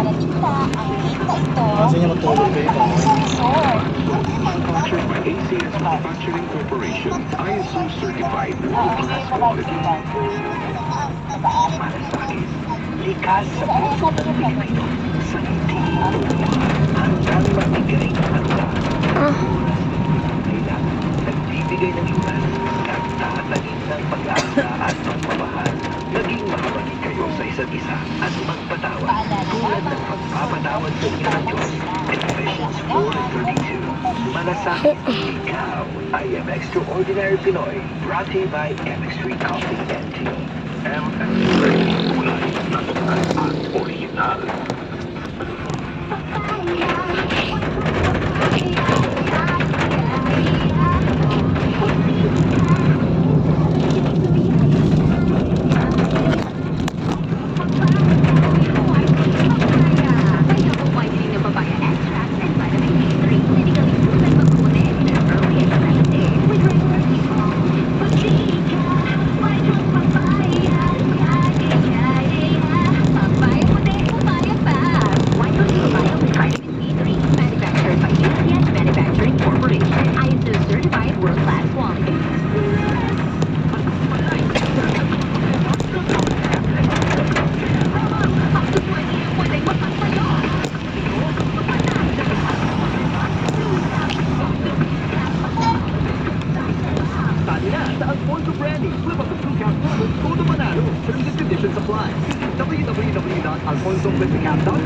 Kasi niya matulog kayo. Sponsored by ACS Manufacturing Corporation, ISO certified world-class quality. Malasakit, likas sa puso ng Pilipino, sa ngiti, handang magbigay ng handa. Kailan, nagbibigay ng lunas, nagtatagin ng pag-asa at pagmamahal. Naging mahabagin kayo sa isa't isa at magpatawad tulad ng pagpapatawad sa inyo ng Diyos. Ephesians 4:32. Malasakit, ikaw ay am Extraordinary Pinoy, brought to you by MX3 Coffee and Tea. MX3, kulay, natural at original. Alfonso Brandy, Flip of the Blue Cap Promo, Code Manalo. Terms and conditions apply. www.alfonsowiththecap.com